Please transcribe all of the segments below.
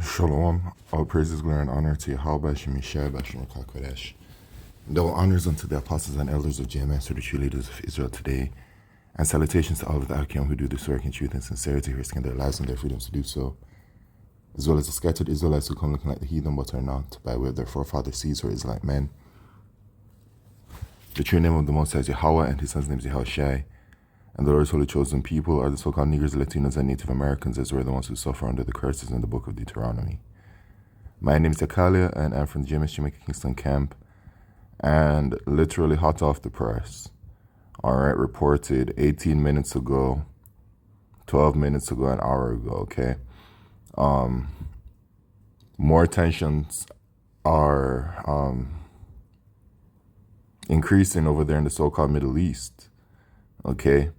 Shalom, all praises, glory, and honor to Yahweh, Hashem Yeshua, Hashem Kodesh. Double honors unto the apostles and elders of JMS, or the true leaders of Israel today, and salutations to all of the Akim who do this work in truth and sincerity, risking their lives and their freedoms to do so, as well as the scattered Israelites who come looking like the heathen but are not, by way of their forefathers Caesar is like men. The true name of the Most High is Yahweh, and his son's name is Yahushai. And the Lord's holy chosen people are the so-called Negroes, Latinos, and Native Americans, as were the ones who suffer under the curses in the book of Deuteronomy. My name is Akalia, and I'm from the JMS Jamaica Kingston camp, and literally hot off the press. Alright, reported 18 minutes ago, 12 minutes ago, an hour ago, okay? More tensions are increasing over there in the so-called Middle East, okay?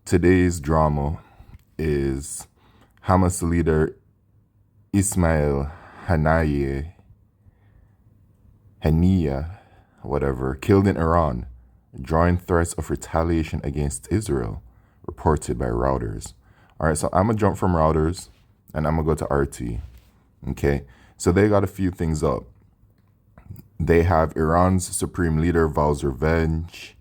Today's drama is Hamas leader Ismail Haniyeh, whatever, killed in Iran, drawing threats of retaliation against Israel, reported by Reuters. All right, so I'm going to jump from Reuters, and I'm going to go to RT. Okay, so they got a few things up. They have Iran's supreme leader vows revenge.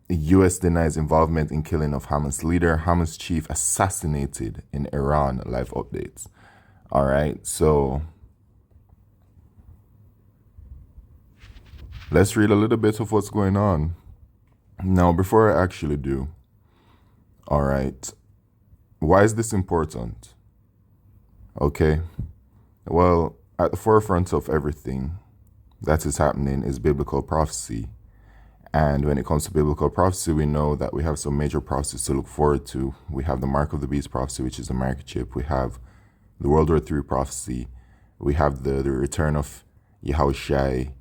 U.S. denies involvement in killing of Hamas leader. Hamas chief assassinated in Iran. Live updates. All right, so let's read a little bit of what's going on. Now, before I actually do, all right, why is this important? Okay, well, at the forefront of everything that is happening is biblical prophecy. And when it comes to biblical prophecy, we know that we have some major prophecies to look forward to. We have the Mark of the Beast prophecy, which is the microchip. We have the World War III prophecy. We have the return of Yahushai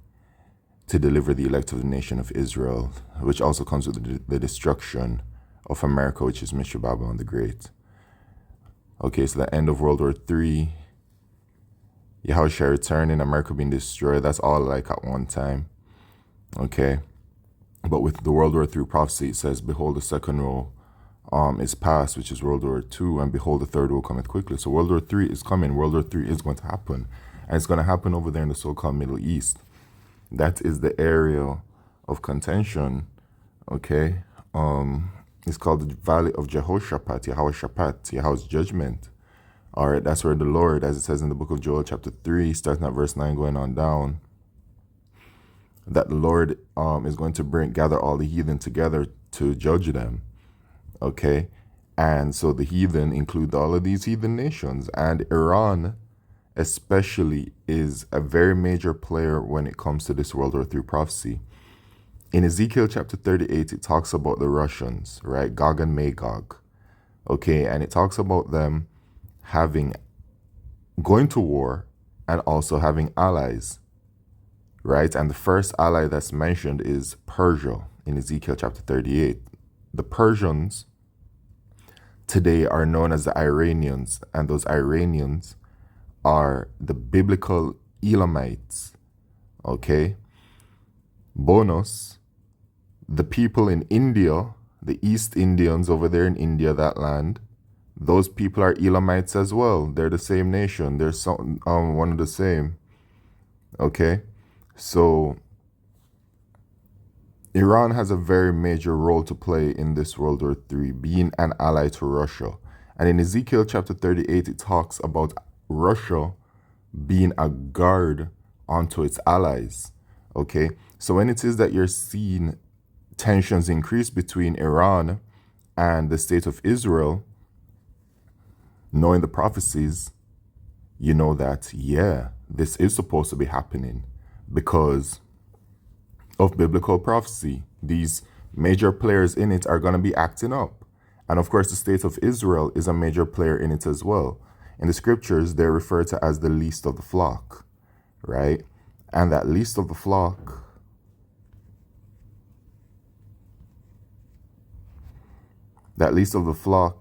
to deliver the elect of the nation of Israel, which also comes with the destruction of America, which is Mr. Babylon the Great. Okay, so the end of World War III, Yahushua returning, America being destroyed, that's all like at one time. Okay. But with the World War III prophecy, it says, behold, the second woe is past, which is World War II, and behold, the third woe cometh quickly. So World War III is coming. World War III is going to happen. And it's going to happen over there in the so-called Middle East. That is the area of contention, okay? It's called the Valley of Jehoshaphat, Yahweh's judgment. All right, that's where the Lord, as it says in the book of Joel, chapter 3, starting at verse 9, going on down, that the Lord is going to gather all the heathen together to judge them, okay? And so the heathen include all of these heathen nations, and Iran especially is a very major player when it comes to this World War III prophecy. In Ezekiel chapter 38, it talks about the Russians, right? Gog and Magog, okay? And it talks about them going to war and also having allies, right? And the first ally that's mentioned is Persia in Ezekiel chapter 38. The Persians today are known as the Iranians, and those Iranians are the biblical Elamites, okay? Bonus, the people in India, the East Indians over there in India, that land, those people are Elamites as well. They're the same nation. They're one of the same, okay? So Iran has a very major role to play in this World War III, being an ally to Russia. And in Ezekiel chapter 38, it talks about Russia being a guard onto its allies. Okay, so when it is that you're seeing tensions increase between Iran and the state of Israel, knowing the prophecies, you know that, yeah, this is supposed to be happening because of biblical prophecy. These major players in it are going to be acting up. And of course, the state of Israel is a major player in it as well. In the scriptures, they're referred to as the least of the flock, right? And that least of the flock,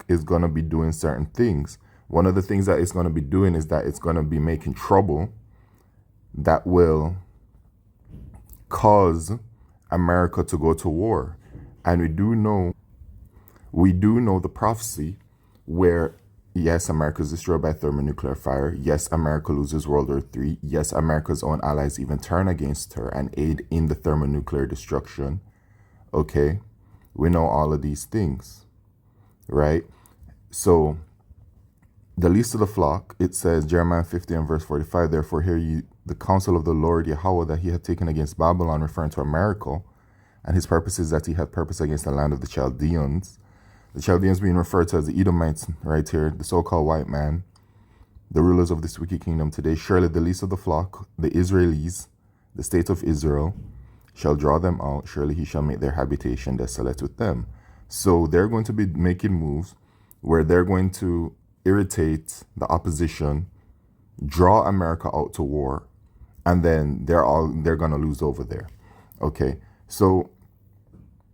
is going to be doing certain things. One of the things that it's going to be doing is that it's going to be making trouble that will cause America to go to war. And we do know the prophecy where Yes, America is destroyed by thermonuclear fire. Yes, America loses World War III. Yes, America's own allies even turn against her and aid in the thermonuclear destruction. Okay, we know all of these things, right? So, the least of the flock, it says, Jeremiah 50 and verse 45, therefore hear ye the counsel of the Lord Yahweh that he had taken against Babylon, referring to America, and his purpose is that he had purpose against the land of the Chaldeans. The Chaldeans being referred to as the Edomites right here, the so-called white man, the rulers of this wicked kingdom today. Surely the least of the flock, the Israelis, the state of Israel, shall draw them out. Surely he shall make their habitation desolate with them. So they're going to be making moves where they're going to irritate the opposition, draw America out to war, and then they're gonna lose over there. Okay, so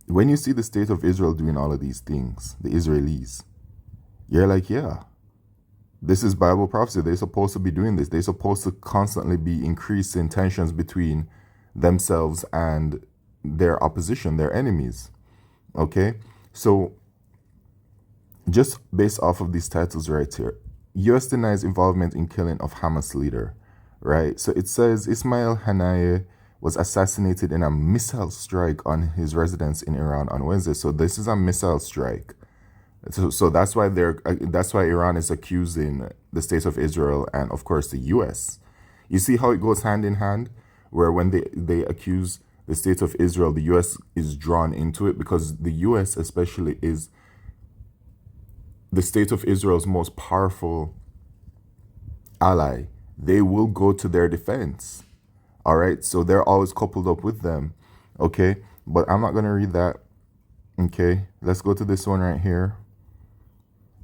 when you see the state of Israel doing all of these things, the Israelis, you're like, yeah, this is Bible prophecy. They're supposed to be doing this. They're supposed to constantly be increasing tensions between themselves and their opposition, their enemies. Okay, so just based off of these titles right here, U.S. denies involvement in killing of Hamas leader, right? So it says Ismail Haniyeh was assassinated in a missile strike on his residence in Iran on Wednesday. So this is a missile strike. So that's why Iran is accusing the state of Israel and of course the U.S. You see how it goes hand in hand, where when they accuse the state of Israel, the U.S. is drawn into it because the U.S. especially is the state of Israel's most powerful ally. They will go to their defense. All right, so they're always coupled up with them. Okay, but I'm not going to read that. Okay, let's go to this one right here.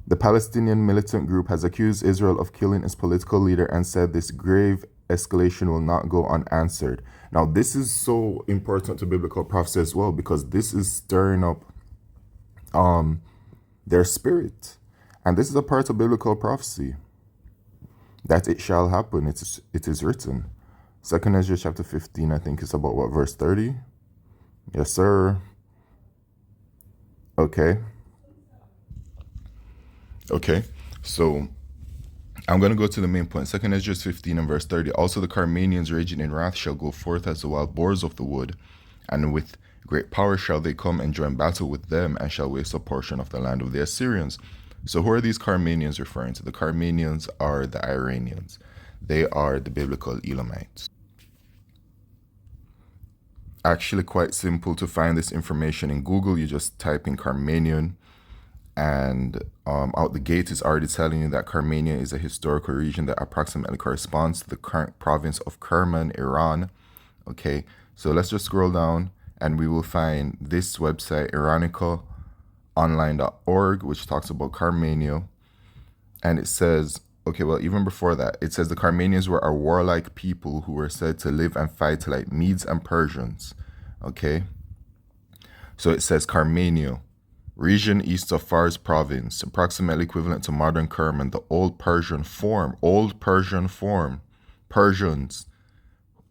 The Palestinian militant group has accused Israel of killing its political leader and said this grave escalation will not go unanswered. Now, this is so important to biblical prophecy as well, because this is stirring up their spirit. And this is a part of biblical prophecy, that it shall happen. It is written. 2nd Ezra chapter 15, I think it's about what, verse 30? Yes, sir. Okay. Okay, so I'm going to go to the main point. 2nd Ezra 15 and verse 30. Also the Carmanians raging in wrath shall go forth as the wild boars of the wood, and with great power shall they come and join battle with them, and shall waste a portion of the land of the Assyrians. So who are these Carmanians referring to? The Carmanians are the Iranians. They are the biblical Elamites. Actually quite simple to find this information in Google. You just type in Carmanian, and out the gate is already telling you that Carmania is a historical region that approximately corresponds to the current province of Kerman, Iran. Okay, so let's just scroll down and we will find this website, iranicaonline.org, which talks about Carmania. And it says, okay, well, even before that, it says the Carmanians were a warlike people who were said to live and fight like Medes and Persians. Okay, so it says Carmania, region east of Fars province, approximately equivalent to modern Kerman, the Old Persian form. Persians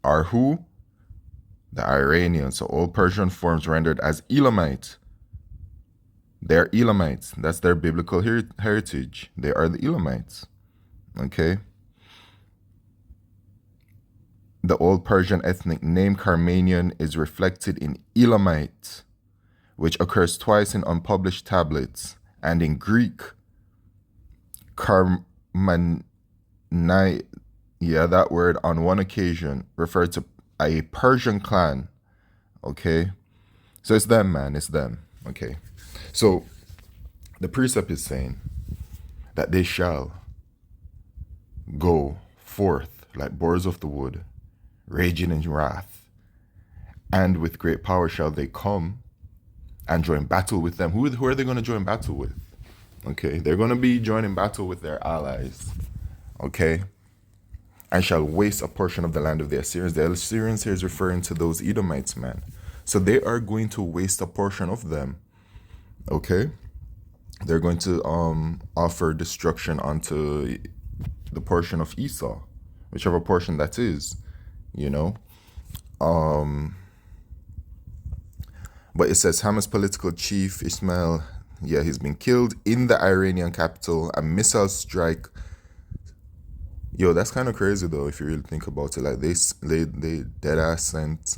are who? The Iranians. So Old Persian forms rendered as Elamite. They're Elamites. That's their biblical heritage. They are the Elamites. Okay. The Old Persian ethnic name Carmanian is reflected in Elamite, which occurs twice in unpublished tablets, and in Greek, Carmanai, that word on one occasion referred to a Persian clan. Okay, so it's them, man, it's them. Okay, so the precept is saying that they shall go forth like boars of the wood, raging in wrath, and with great power shall they come and join battle with them. Who are they going to join battle with? Okay, they're going to be joining battle with their allies. Okay, and shall waste a portion of the land of the Assyrians. The Assyrians here is referring to those Edomites, man. So they are going to waste a portion of them. Okay, they're going to offer destruction onto the portion of Esau, whichever portion that is, you know. But it says Hamas political chief Ismail Yeah, he's been killed in the Iranian capital. A missile strike. Yo, that's kind of crazy though, if you really think about it. Like they dead ass sent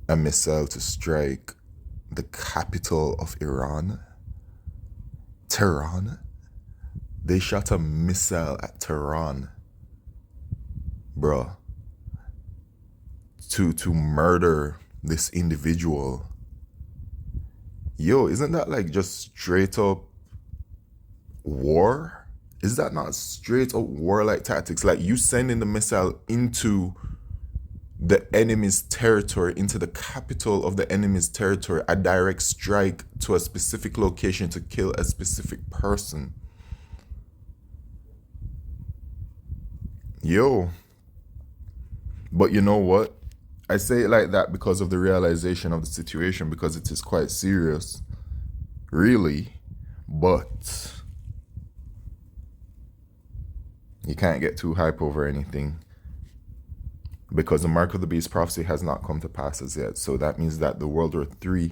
a missile to strike the capital of Iran, Tehran. They shot a missile at Tehran, bruh, to murder this individual. Yo, isn't that like just straight up war? Is that not straight up warlike tactics? Like you sending the missile into the enemy's territory, into the capital of the enemy's territory, a direct strike to a specific location to kill a specific person. Yo, but you know what? I say it like that because of the realization of the situation, because it is quite serious, really. But you can't get too hype over anything, because the mark of the beast prophecy has not come to pass as yet. So that means that the World War III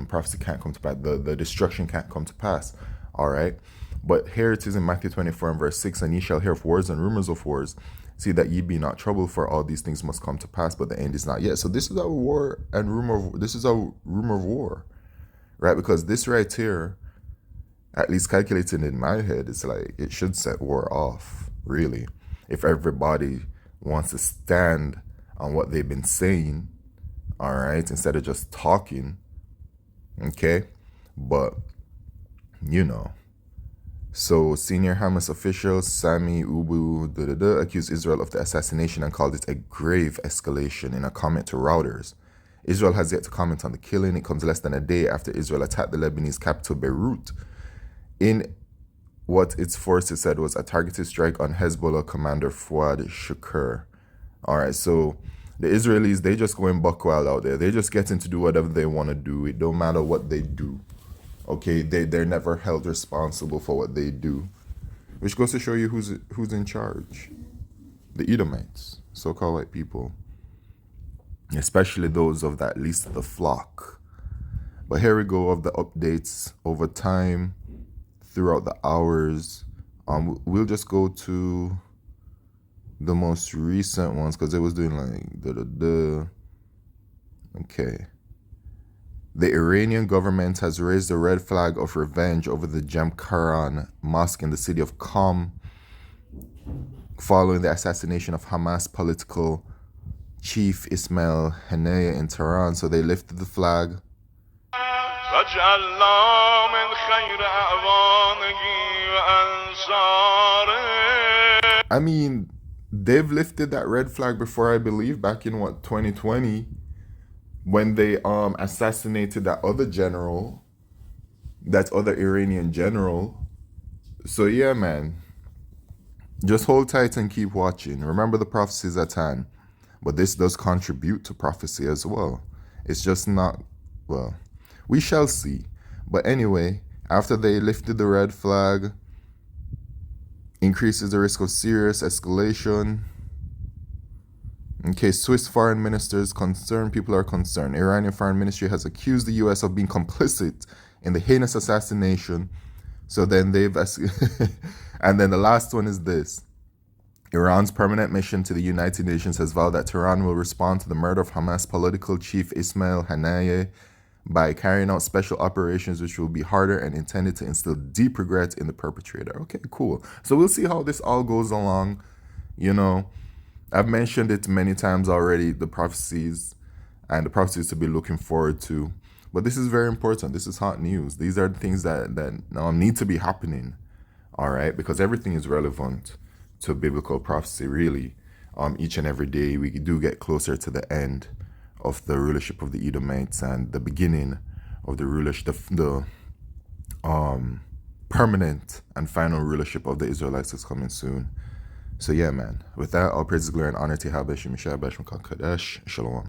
prophecy can't come to pass. The destruction can't come to pass. All right. But here it is in Matthew 24 and verse 6, and ye shall hear of wars and rumors of wars. See that ye be not troubled, for all these things must come to pass, but the end is not yet. So this is a war and this is a rumor of war, right? Because this right here, at least calculated in my head, it's like it should set war off, really. If everybody wants to stand on what they've been saying, all right, instead of just talking, okay? But, you know. So, senior Hamas official Sami Ubu accused Israel of the assassination and called it a grave escalation in a comment to Reuters. Israel has yet to comment on the killing. It comes less than a day after Israel attacked the Lebanese capital, Beirut, in what its forces said was a targeted strike on Hezbollah commander Fuad Shukr. All right, so the Israelis, they just going buck wild out there. They just getting to do whatever they want to do. It don't matter what they do. Okay, they're never held responsible for what they do, which goes to show you who's in charge. The Edomites, so-called white people, especially those of that least of the flock. But here we go of the updates over time, throughout the hours. We'll just go to the most recent ones because it was doing like Okay. The Iranian government has raised a red flag of revenge over the Jamkaran mosque in the city of Qom following the assassination of Hamas political chief Ismail Haniyeh in Tehran. So they lifted the flag. I mean, they've lifted that red flag before, I believe, back in 2020, when they assassinated that other Iranian general. So yeah, man, just hold tight and keep watching. Remember the prophecies at hand, but this does contribute to prophecy as well. It's just not, well, we shall see. But anyway, after they lifted the red flag, increases the risk of serious escalation. In case Swiss foreign ministers concerned, people are concerned. Iranian foreign ministry has accused the US of being complicit in the heinous assassination. So then and then the last one is this. Iran's permanent mission to the United Nations has vowed that Tehran will respond to the murder of Hamas political chief Ismail Haniyeh by carrying out special operations which will be harder and intended to instill deep regret in the perpetrator. Okay, cool. So we'll see how this all goes along. You know, I've mentioned it many times already, the prophecies and the prophecies to be looking forward to. But this is very important. This is hot news. These are the things that need to be happening, all right? Because everything is relevant to biblical prophecy, really. Each and every day, we do get closer to the end of the rulership of the Edomites and the beginning of the rulership, the permanent and final rulership of the Israelites is coming soon. So yeah, man. With that, all praises, glory, and honor to Yahweh Shem Kadesh. Shalom.